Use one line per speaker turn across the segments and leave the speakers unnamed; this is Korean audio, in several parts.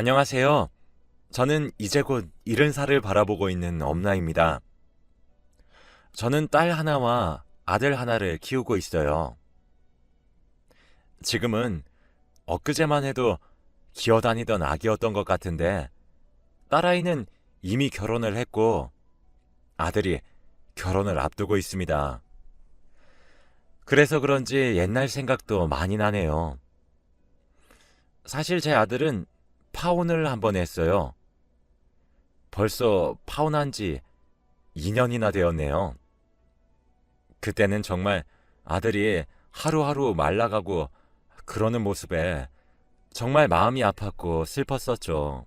안녕하세요. 저는 이제 곧 70살을 바라보고 있는 엄나입니다. 저는 딸 하나와 아들 하나를 키우고 있어요. 지금은 엊그제만 해도 기어다니던 아기였던 것 같은데 딸아이는 이미 결혼을 했고 아들이 결혼을 앞두고 있습니다. 그래서 그런지 옛날 생각도 많이 나네요. 사실 제 아들은 파혼을 한 번 했어요. 벌써 파혼한 지 2년이나 되었네요. 그때는 정말 아들이 하루하루 말라가고 그러는 모습에 정말 마음이 아팠고 슬펐었죠.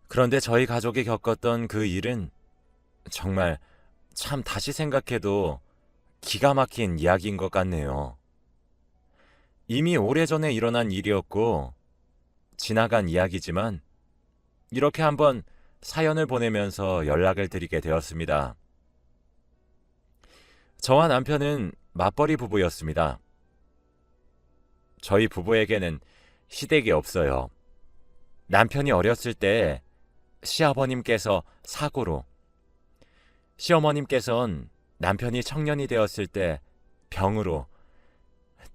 그런데 저희 가족이 겪었던 그 일은 정말 참 다시 생각해도 기가 막힌 이야기인 것 같네요. 이미 오래전에 일어난 일이었고 지나간 이야기지만 이렇게 한번 사연을 보내면서 연락을 드리게 되었습니다. 저와 남편은 맞벌이 부부였습니다. 저희 부부에게는 시댁이 없어요. 남편이 어렸을 때 시아버님께서 사고로, 시어머님께서는 남편이 청년이 되었을 때 병으로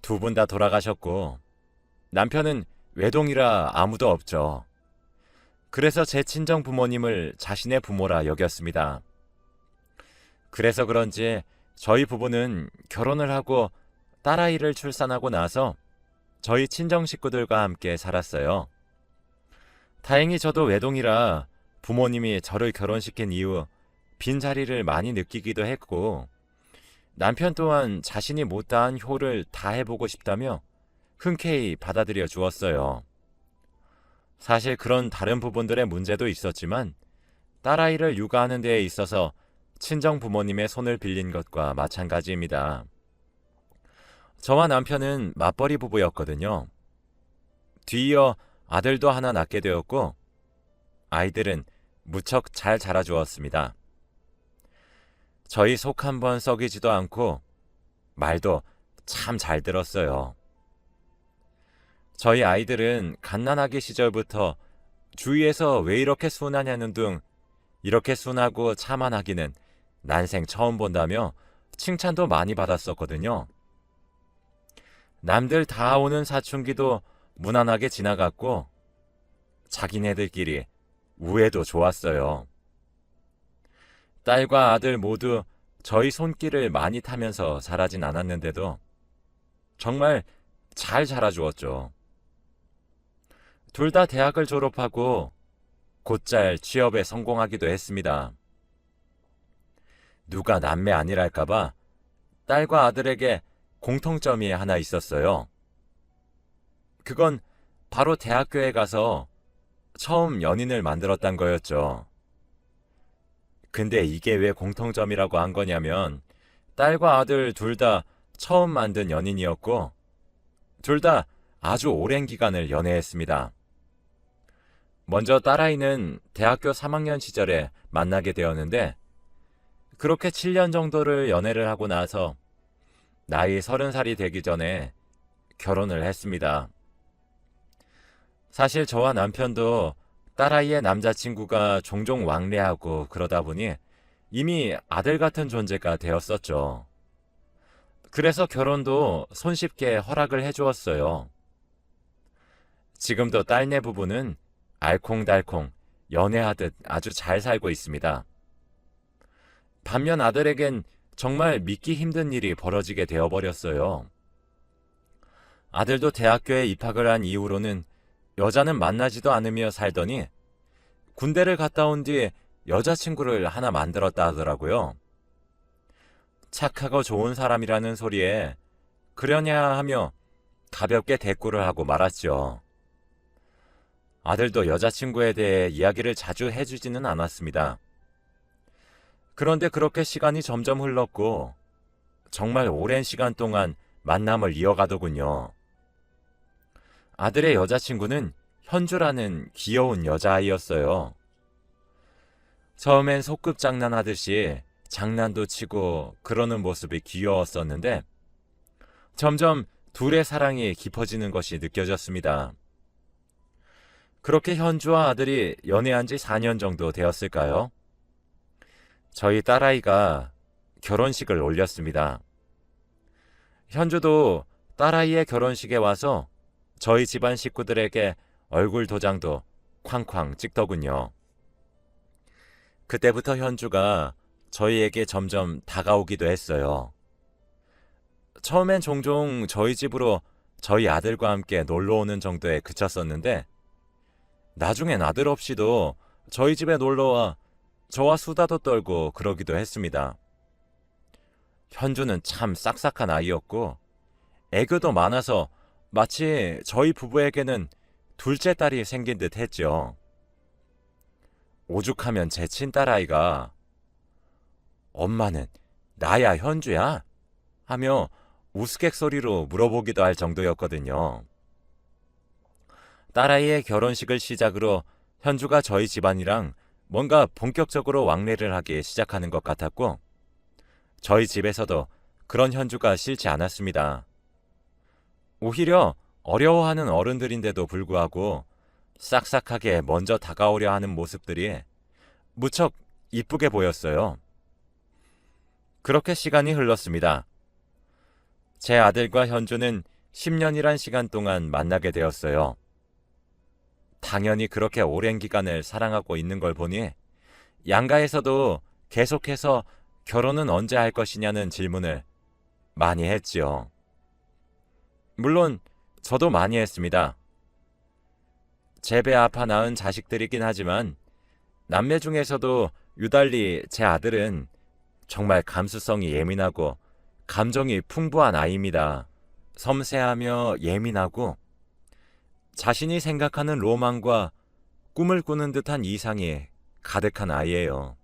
두 분 다 돌아가셨고 남편은 외동이라 아무도 없죠. 그래서 제 친정 부모님을 자신의 부모라 여겼습니다. 그래서 그런지 저희 부부는 결혼을 하고 딸아이를 출산하고 나서 저희 친정 식구들과 함께 살았어요. 다행히 저도 외동이라 부모님이 저를 결혼시킨 이후 빈자리를 많이 느끼기도 했고 남편 또한 자신이 못다한 효를 다해보고 싶다며 흔쾌히 받아들여 주었어요. 사실 그런 다른 부분들의 문제도 있었지만 딸아이를 육아하는 데에 있어서 친정 부모님의 손을 빌린 것과 마찬가지입니다. 저와 남편은 맞벌이 부부였거든요. 뒤이어 아들도 하나 낳게 되었고 아이들은 무척 잘 자라주었습니다. 저희 속 한번 썩이지도 않고 말도 참 잘 들었어요. 저희 아이들은 갓난아기 시절부터 주위에서 왜 이렇게 순하냐는 등 이렇게 순하고 참한 아기는 난생 처음 본다며 칭찬도 많이 받았었거든요. 남들 다 오는 사춘기도 무난하게 지나갔고 자기네들끼리 우애도 좋았어요. 딸과 아들 모두 저희 손길을 많이 타면서 자라진 않았는데도 정말 잘 자라주었죠. 둘 다 대학을 졸업하고 곧잘 취업에 성공하기도 했습니다. 누가 남매 아니랄까봐 딸과 아들에게 공통점이 하나 있었어요. 그건 바로 대학교에 가서 처음 연인을 만들었단 거였죠. 근데 이게 왜 공통점이라고 한 거냐면 딸과 아들 둘 다 처음 만든 연인이었고 둘 다 아주 오랜 기간을 연애했습니다. 먼저 딸아이는 대학교 3학년 시절에 만나게 되었는데 그렇게 7년 정도를 연애를 하고 나서 나이 30살이 되기 전에 결혼을 했습니다. 사실 저와 남편도 딸아이의 남자친구가 종종 왕래하고 그러다 보니 이미 아들 같은 존재가 되었었죠. 그래서 결혼도 손쉽게 허락을 해주었어요. 지금도 딸네 부부는 알콩달콩 연애하듯 아주 잘 살고 있습니다. 반면 아들에겐 정말 믿기 힘든 일이 벌어지게 되어버렸어요. 아들도 대학교에 입학을 한 이후로는 여자는 만나지도 않으며 살더니 군대를 갔다 온 뒤에 여자친구를 하나 만들었다 하더라고요. 착하고 좋은 사람이라는 소리에 그러냐 하며 가볍게 대꾸를 하고 말았죠. 아들도 여자친구에 대해 이야기를 자주 해주지는 않았습니다. 그런데 그렇게 시간이 점점 흘렀고 정말 오랜 시간 동안 만남을 이어가더군요. 아들의 여자친구는 현주라는 귀여운 여자아이였어요. 처음엔 소꿉장난하듯이 장난도 치고 그러는 모습이 귀여웠었는데 점점 둘의 사랑이 깊어지는 것이 느껴졌습니다. 그렇게 현주와 아들이 연애한 지 4년 정도 되었을까요? 저희 딸아이가 결혼식을 올렸습니다. 현주도 딸아이의 결혼식에 와서 저희 집안 식구들에게 얼굴 도장도 쾅쾅 찍더군요. 그때부터 현주가 저희에게 점점 다가오기도 했어요. 처음엔 종종 저희 집으로 저희 아들과 함께 놀러 오는 정도에 그쳤었는데, 나중엔 아들 없이도 저희 집에 놀러와 저와 수다도 떨고 그러기도 했습니다. 현주는 참 싹싹한 아이였고 애교도 많아서 마치 저희 부부에게는 둘째 딸이 생긴 듯 했죠. 오죽하면 제 친딸아이가 엄마는 나야 현주야? 하며 우스갯소리로 물어보기도 할 정도였거든요. 딸아이의 결혼식을 시작으로 현주가 저희 집안이랑 뭔가 본격적으로 왕래를 하기 시작하는 것 같았고, 저희 집에서도 그런 현주가 싫지 않았습니다. 오히려 어려워하는 어른들인데도 불구하고 싹싹하게 먼저 다가오려 하는 모습들이 무척 이쁘게 보였어요. 그렇게 시간이 흘렀습니다. 제 아들과 현주는 10년이란 시간 동안 만나게 되었어요. 당연히 그렇게 오랜 기간을 사랑하고 있는 걸 보니 양가에서도 계속해서 결혼은 언제 할 것이냐는 질문을 많이 했지요. 물론 저도 많이 했습니다. 제 배 아파 낳은 자식들이긴 하지만 남매 중에서도 유달리 제 아들은 정말 감수성이 예민하고 감정이 풍부한 아이입니다. 섬세하며 예민하고 자신이 생각하는 로망과 꿈을 꾸는 듯한 이상이 가득한 아이예요.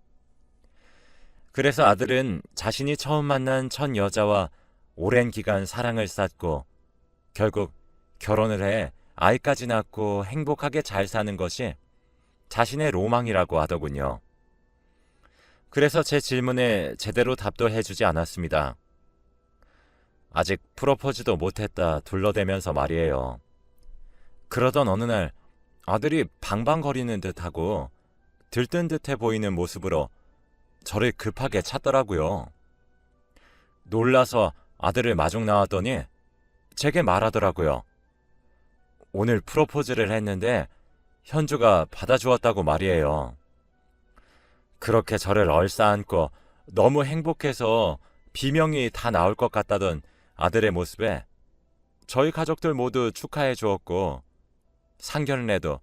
그래서 아들은 자신이 처음 만난 첫 여자와 오랜 기간 사랑을 쌓고 결국 결혼을 해 아이까지 낳고 행복하게 잘 사는 것이 자신의 로망이라고 하더군요. 그래서 제 질문에 제대로 답도 해주지 않았습니다. 아직 프로포즈도 못했다 둘러대면서 말이에요. 그러던 어느 날 아들이 방방거리는 듯하고 들뜬 듯해 보이는 모습으로 저를 급하게 찾더라고요. 놀라서 아들을 마중 나왔더니 제게 말하더라고요. 오늘 프로포즈를 했는데 현주가 받아주었다고 말이에요. 그렇게 저를 얼싸안고 너무 행복해서 비명이 다 나올 것 같다던 아들의 모습에 저희 가족들 모두 축하해 주었고 상견례도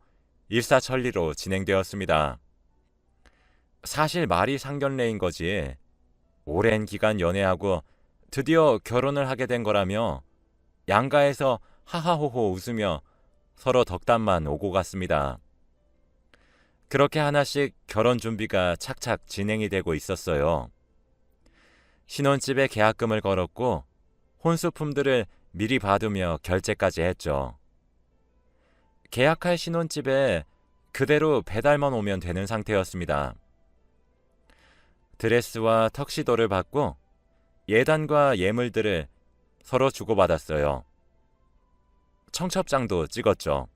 일사천리로 진행되었습니다. 사실 말이 상견례인 거지 오랜 기간 연애하고 드디어 결혼을 하게 된 거라며 양가에서 하하호호 웃으며 서로 덕담만 오고 갔습니다. 그렇게 하나씩 결혼 준비가 착착 진행이 되고 있었어요. 신혼집에 계약금을 걸었고 혼수품들을 미리 받으며 결제까지 했죠. 계약할 신혼집에 그대로 배달만 오면 되는 상태였습니다. 드레스와 턱시도를 받고 예단과 예물들을 서로 주고받았어요. 청첩장도 찍었죠.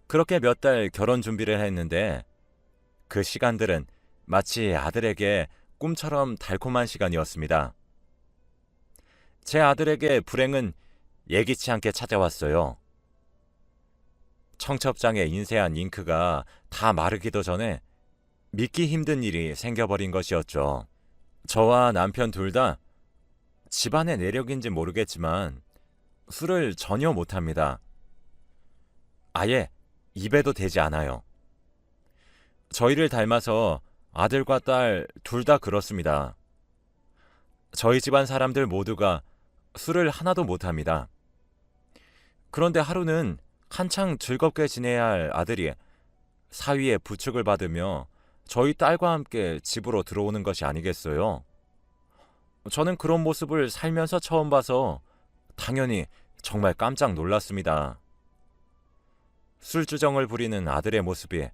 그렇게 몇 달 결혼 준비를 했는데 그 시간들은 마치 아들에게 꿈처럼 달콤한 시간이었습니다. 제 아들에게 불행은 예기치 않게 찾아왔어요. 청첩장에 인쇄한 잉크가 다 마르기도 전에 믿기 힘든 일이 생겨버린 것이었죠. 저와 남편 둘 다 집안의 내력인지 모르겠지만 술을 전혀 못합니다. 아예 입에도 대지 않아요. 저희를 닮아서 아들과 딸 둘 다 그렇습니다. 저희 집안 사람들 모두가 술을 하나도 못합니다. 그런데 하루는 한창 즐겁게 지내야 할 아들이 사위의 부축을 받으며 저희 딸과 함께 집으로 들어오는 것이 아니겠어요? 저는 그런 모습을 살면서 처음 봐서 당연히 정말 깜짝 놀랐습니다. 술주정을 부리는 아들의 모습이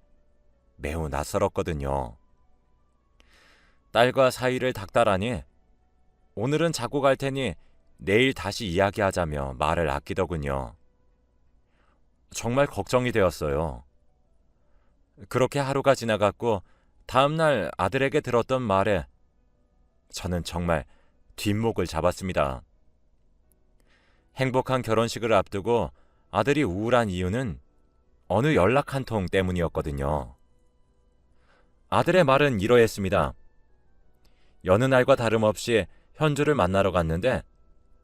매우 낯설었거든요. 딸과 사이를 닥달하니 오늘은 자고 갈 테니 내일 다시 이야기하자며 말을 아끼더군요. 정말 걱정이 되었어요. 그렇게 하루가 지나갔고 다음날 아들에게 들었던 말에 저는 정말 뒷목을 잡았습니다. 행복한 결혼식을 앞두고 아들이 우울한 이유는 어느 연락 한 통 때문이었거든요. 아들의 말은 이러했습니다. 여느 날과 다름없이 현주를 만나러 갔는데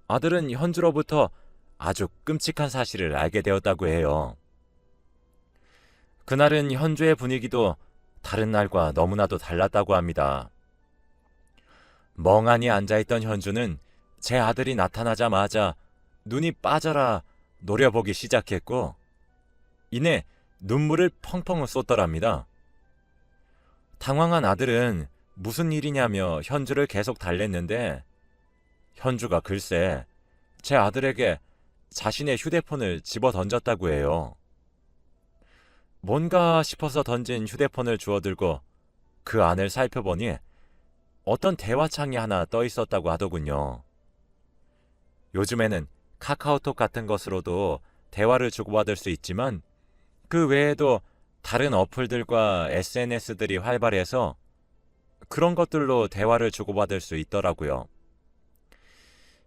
아들은 현주로부터 아주 끔찍한 사실을 알게 되었다고 해요. 그날은 현주의 분위기도 다른 날과 너무나도 달랐다고 합니다. 멍하니 앉아있던 현주는 제 아들이 나타나자마자 눈이 빠져라 노려보기 시작했고 이내 눈물을 펑펑 쏟더랍니다. 당황한 아들은 무슨 일이냐며 현주를 계속 달랬는데 현주가 글쎄 제 아들에게 자신의 휴대폰을 집어 던졌다고 해요. 뭔가 싶어서 던진 휴대폰을 주워들고 그 안을 살펴보니 어떤 대화창이 하나 떠 있었다고 하더군요. 요즘에는 카카오톡 같은 것으로도 대화를 주고받을 수 있지만 그 외에도 다른 어플들과 SNS들이 활발해서 그런 것들로 대화를 주고받을 수 있더라고요.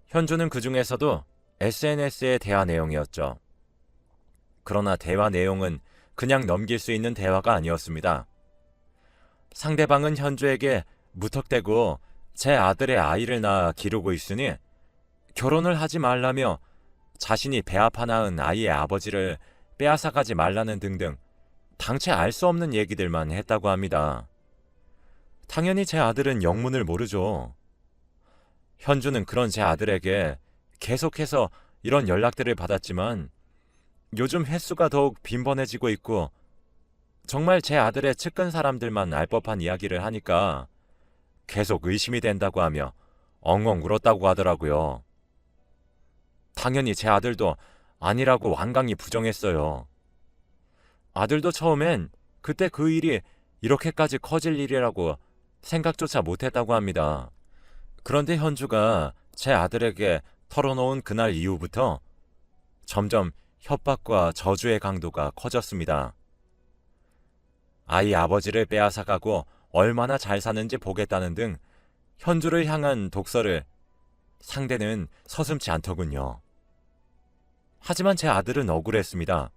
현주는 그 중에서도 SNS의 대화 내용이었죠. 그러나 대화 내용은 그냥 넘길 수 있는 대화가 아니었습니다. 상대방은 현주에게 무턱대고 제 아들의 아이를 낳아 기르고 있으니 결혼을 하지 말라며 자신이 배아파 낳은 아이의 아버지를 빼앗아가지 말라는 등등 당최 알 수 없는 얘기들만 했다고 합니다. 당연히 제 아들은 영문을 모르죠. 현주는 그런 제 아들에게 계속해서 이런 연락들을 받았지만 요즘 횟수가 더욱 빈번해지고 있고 정말 제 아들의 측근 사람들만 알 법한 이야기를 하니까 계속 의심이 된다고 하며 엉엉 울었다고 하더라고요. 당연히 제 아들도 아니라고 완강히 부정했어요. 아들도 처음엔 그때 그 일이 이렇게까지 커질 일이라고 생각조차 못했다고 합니다. 그런데 현주가 제 아들에게 털어놓은 그날 이후부터 점점 협박과 저주의 강도가 커졌습니다. 아이 아버지를 빼앗아가고 얼마나 잘 사는지 보겠다는 등 현주를 향한 독서를 상대는 서슴지 않더군요. 하지만 제 아들은 억울했습니다.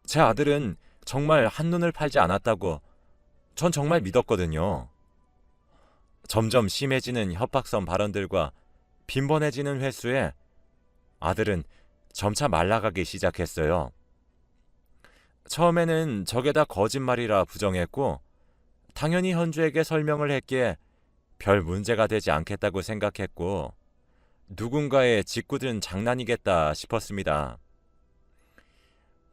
제 아들은 정말 한눈을 팔지 않았다고 전 정말 믿었거든요. 점점 심해지는 협박성 발언들과 빈번해지는 횟수에 아들은 점차 말라가기 시작했어요. 처음에는 저게 다 거짓말이라 부정했고 당연히 현주에게 설명을 했기에 별 문제가 되지 않겠다고 생각했고 누군가의 짓궂은 장난이겠다 싶었습니다.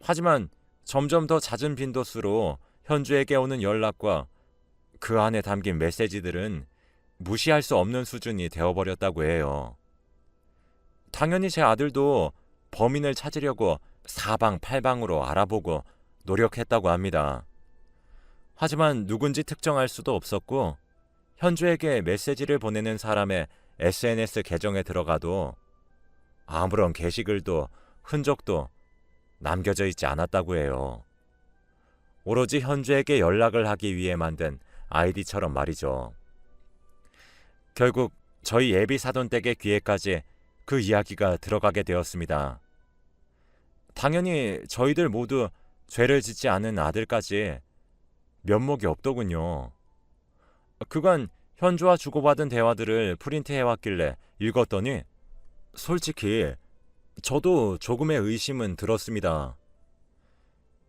하지만 점점 더 잦은 빈도수로 현주에게 오는 연락과 그 안에 담긴 메시지들은 무시할 수 없는 수준이 되어버렸다고 해요. 당연히 제 아들도 범인을 찾으려고 사방팔방으로 알아보고 노력했다고 합니다. 하지만 누군지 특정할 수도 없었고 현주에게 메시지를 보내는 사람의 SNS 계정에 들어가도 아무런 게시글도 흔적도 남겨져 있지 않았다고 해요. 오로지 현주에게 연락을 하기 위해 만든 아이디처럼 말이죠. 결국 저희 예비 사돈댁의 귀에까지 그 이야기가 들어가게 되었습니다. 당연히 저희들 모두 죄를 짓지 않은 아들까지 면목이 없더군요. 그간 현주와 주고받은 대화들을 프린트해왔길래 읽었더니 솔직히 저도 조금의 의심은 들었습니다.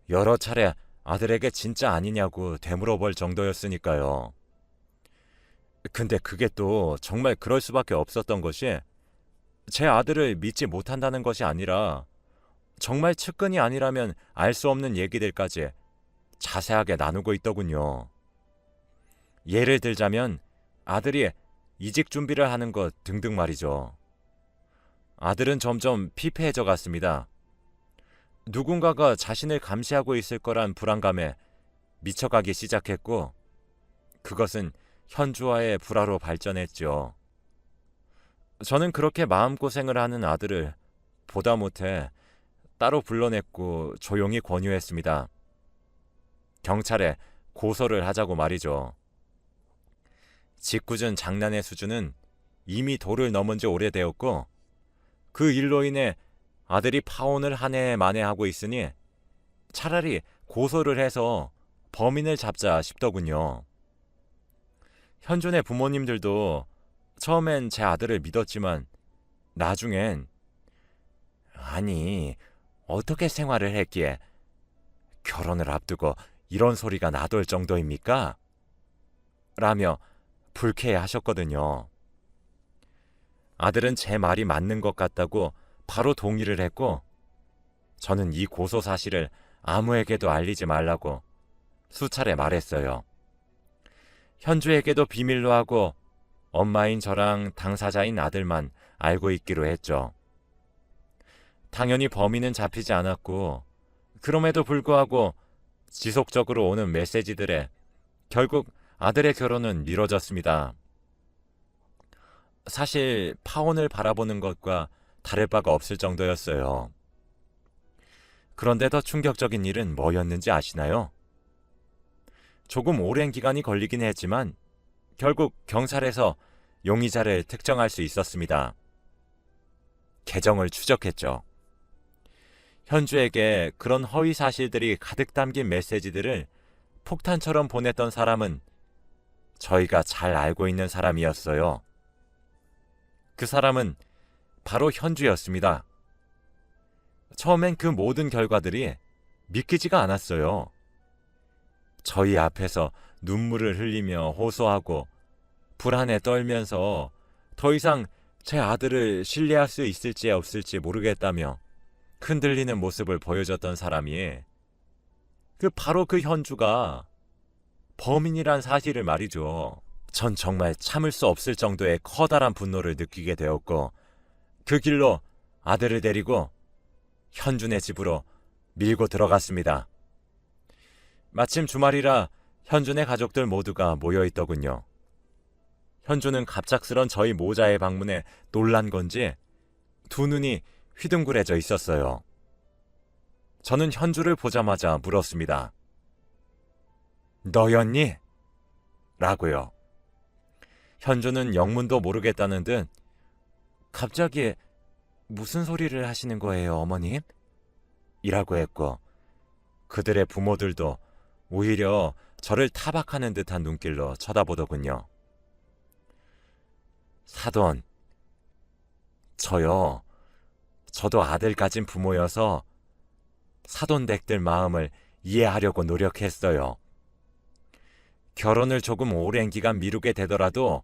여러 차례 아들에게 진짜 아니냐고 되물어볼 정도였으니까요. 근데 그게 또 정말 그럴 수밖에 없었던 것이 제 아들을 믿지 못한다는 것이 아니라 정말 측근이 아니라면 알 수 없는 얘기들까지 자세하게 나누고 있더군요. 예를 들자면 아들이 이직 준비를 하는 것 등등 말이죠. 아들은 점점 피폐해져 갔습니다. 누군가가 자신을 감시하고 있을 거란 불안감에 미쳐가기 시작했고 그것은 현주와의 불화로 발전했죠. 저는 그렇게 마음고생을 하는 아들을 보다 못해 따로 불러냈고 조용히 권유했습니다. 경찰에 고소를 하자고 말이죠. 짓궂은 장난의 수준은 이미 도를 넘은 지 오래되었고 그 일로 인해 아들이 파혼을 한 해 만에 하고 있으니 차라리 고소를 해서 범인을 잡자 싶더군요. 현준의 부모님들도 처음엔 제 아들을 믿었지만 나중엔 아니 어떻게 생활을 했기에 결혼을 앞두고 이런 소리가 나돌 정도입니까? 라며 불쾌해하셨거든요. 아들은 제 말이 맞는 것 같다고 바로 동의를 했고 저는 이 고소 사실을 아무에게도 알리지 말라고 수차례 말했어요. 현주에게도 비밀로 하고 엄마인 저랑 당사자인 아들만 알고 있기로 했죠. 당연히 범인은 잡히지 않았고 그럼에도 불구하고 지속적으로 오는 메시지들에 결국 아들의 결혼은 미뤄졌습니다. 사실 파혼을 바라보는 것과 다를 바가 없을 정도였어요. 그런데 더 충격적인 일은 뭐였는지 아시나요? 조금 오랜 기간이 걸리긴 했지만 결국 경찰에서 용의자를 특정할 수 있었습니다. 계정을 추적했죠. 현주에게 그런 허위 사실들이 가득 담긴 메시지들을 폭탄처럼 보냈던 사람은 저희가 잘 알고 있는 사람이었어요. 그 사람은 바로 현주였습니다. 처음엔 그 모든 결과들이 믿기지가 않았어요. 저희 앞에서 눈물을 흘리며 호소하고 불안에 떨면서 더 이상 제 아들을 신뢰할 수 있을지 없을지 모르겠다며 흔들리는 모습을 보여줬던 사람이 바로 그 현주가 범인이란 사실을 말이죠. 전 정말 참을 수 없을 정도의 커다란 분노를 느끼게 되었고 그 길로 아들을 데리고 현준의 집으로 밀고 들어갔습니다. 마침 주말이라 현준의 가족들 모두가 모여있더군요. 현준은 갑작스런 저희 모자의 방문에 놀란 건지 두 눈이 휘둥그레져 있었어요. 저는 현주를 보자마자 물었습니다. 너였니? 라고요. 현주는 영문도 모르겠다는 듯 갑자기 무슨 소리를 하시는 거예요, 어머님? 이라고 했고 그들의 부모들도 오히려 저를 타박하는 듯한 눈길로 쳐다보더군요. 사돈, 저도 아들 가진 부모여서 사돈댁들 마음을 이해하려고 노력했어요. 결혼을 조금 오랜 기간 미루게 되더라도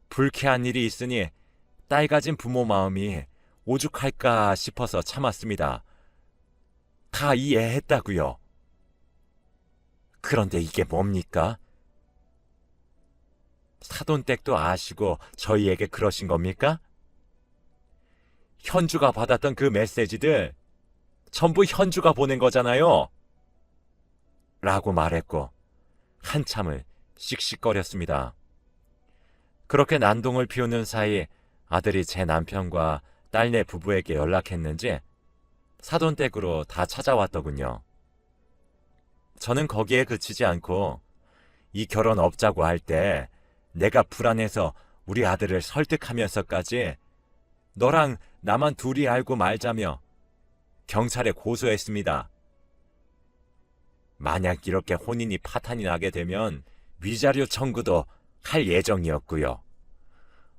불쾌한 일이 있으니 딸 가진 부모 마음이 오죽할까 싶어서 참았습니다. 다 이해했다고요. 그런데 이게 뭡니까? 사돈댁도 아시고 저희에게 그러신 겁니까? 현주가 받았던 그 메시지들 전부 현주가 보낸 거잖아요. 라고 말했고 한참을 씩씩거렸습니다. 그렇게 난동을 피우는 사이 아들이 제 남편과 딸네 부부에게 연락했는지 사돈댁으로 다 찾아왔더군요. 저는 거기에 그치지 않고 이 결혼 없자고 할 때 내가 불안해서 우리 아들을 설득하면서까지 너랑 나만 둘이 알고 말자며 경찰에 고소했습니다. 만약 이렇게 혼인이 파탄이 나게 되면 위자료 청구도 할 예정이었고요.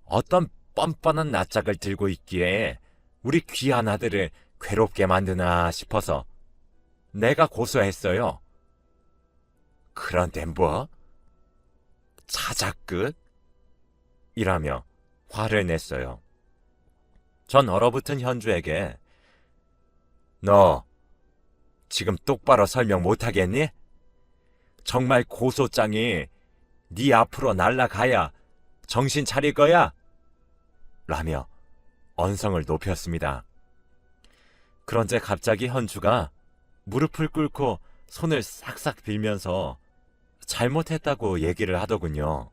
어떤 뻔뻔한 낯짝을 들고 있기에 우리 귀한 아들을 괴롭게 만드나 싶어서 내가 고소했어요. 그런데 뭐? 자작극? 이라며 화를 냈어요. 전 얼어붙은 현주에게 너 지금 똑바로 설명 못하겠니? 정말 고소장이 네 앞으로 날아가야 정신 차릴 거야? 라며 언성을 높였습니다. 그런데 갑자기 현주가 무릎을 꿇고 손을 싹싹 빌면서 잘못했다고 얘기를 하더군요.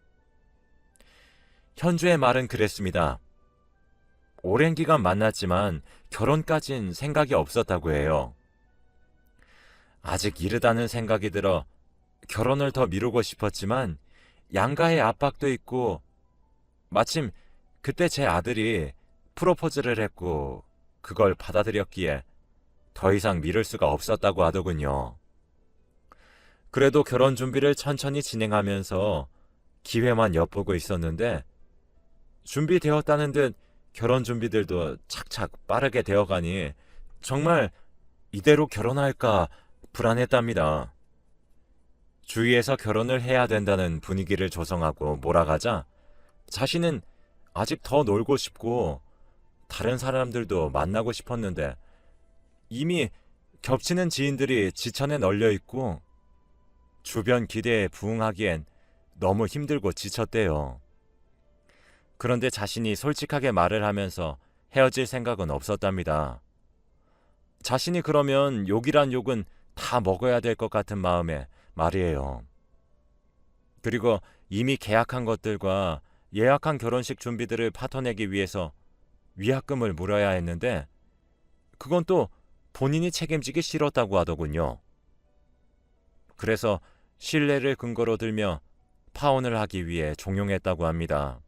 현주의 말은 그랬습니다. 오랜 기간 만났지만 결혼까진 생각이 없었다고 해요. 아직 이르다는 생각이 들어 결혼을 더 미루고 싶었지만 양가의 압박도 있고 마침 그때 제 아들이 프로포즈를 했고 그걸 받아들였기에 더 이상 미룰 수가 없었다고 하더군요. 그래도 결혼 준비를 천천히 진행하면서 기회만 엿보고 있었는데 준비되었다는 듯 결혼 준비들도 착착 빠르게 되어가니 정말 이대로 결혼할까 불안했답니다. 주위에서 결혼을 해야 된다는 분위기를 조성하고 몰아가자 자신은 아직 더 놀고 싶고 다른 사람들도 만나고 싶었는데 이미 겹치는 지인들이 지천에 널려 있고 주변 기대에 부응하기엔 너무 힘들고 지쳤대요. 그런데 자신이 솔직하게 말을 하면서 헤어질 생각은 없었답니다. 자신이 그러면 욕이란 욕은 다 먹어야 될 것 같은 마음에 말이에요. 그리고 이미 계약한 것들과 예약한 결혼식 준비들을 파토내기 위해서 위약금을 물어야 했는데 그건 또 본인이 책임지기 싫었다고 하더군요. 그래서 신뢰를 근거로 들며 파혼을 하기 위해 종용했다고 합니다.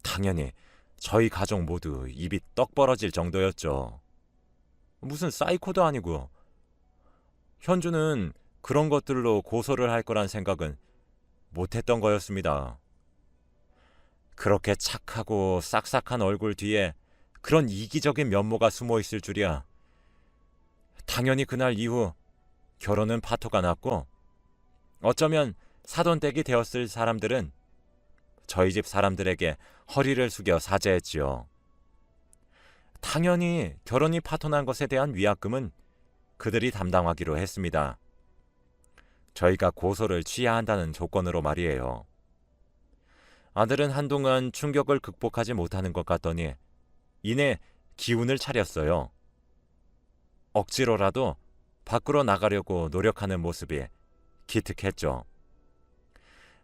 당연히 저희 가족 모두 입이 떡 벌어질 정도였죠. 무슨 사이코도 아니고. 현주는 그런 것들로 고소를 할 거란 생각은 못했던 거였습니다. 그렇게 착하고 싹싹한 얼굴 뒤에 그런 이기적인 면모가 숨어 있을 줄이야. 당연히 그날 이후 결혼은 파토가 났고 어쩌면 사돈댁이 되었을 사람들은 저희 집 사람들에게 허리를 숙여 사죄했지요. 당연히 결혼이 파토난 것에 대한 위약금은 그들이 담당하기로 했습니다. 저희가 고소를 취해야 한다는 조건으로 말이에요. 아들은 한동안 충격을 극복하지 못하는 것 같더니 이내 기운을 차렸어요. 억지로라도 밖으로 나가려고 노력하는 모습이 기특했죠.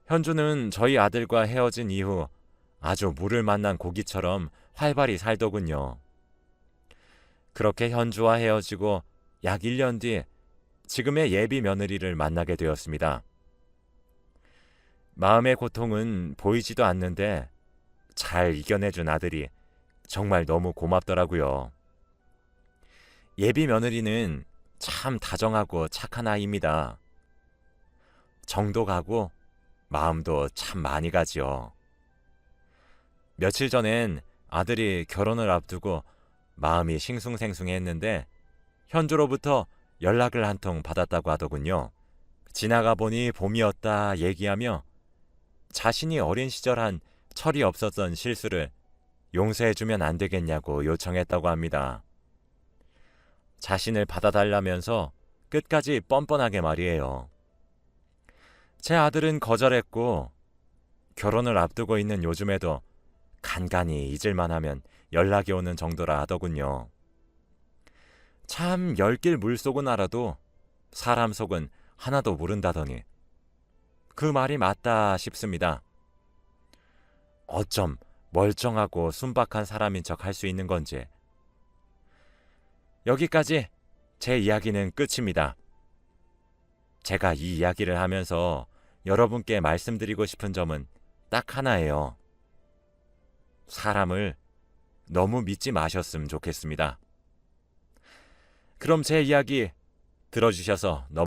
현주는 저희 아들과 헤어진 이후 아주 물을 만난 고기처럼 활발히 살더군요. 그렇게 현주와 헤어지고 약 1년 뒤 지금의 예비 며느리를 만나게 되었습니다. 마음의 고통은 보이지도 않는데 잘 이겨내준 아들이 정말 너무 고맙더라고요. 예비 며느리는 참 다정하고 착한 아이입니다. 정도 가고 마음도 참 많이 가지요. 며칠 전엔 아들이 결혼을 앞두고 마음이 싱숭생숭했는데 현주로부터 연락을 한 통 받았다고 하더군요. 지나가 보니 봄이었다 얘기하며 자신이 어린 시절 한 철이 없었던 실수를 용서해주면 안 되겠냐고 요청했다고 합니다. 자신을 받아달라면서 끝까지 뻔뻔하게 말이에요. 제 아들은 거절했고 결혼을 앞두고 있는 요즘에도 간간히 잊을만 하면 연락이 오는 정도라 하더군요. 참 열길 물속은 알아도 사람 속은 하나도 모른다더니 그 말이 맞다 싶습니다. 어쩜 멀쩡하고 순박한 사람인 척 할 수 있는 건지. 여기까지 제 이야기는 끝입니다. 제가 이 이야기를 하면서 여러분께 말씀드리고 싶은 점은 딱 하나예요. 사람을 너무 믿지 마셨으면 좋겠습니다. 그럼 제 이야기 들어주셔서 너무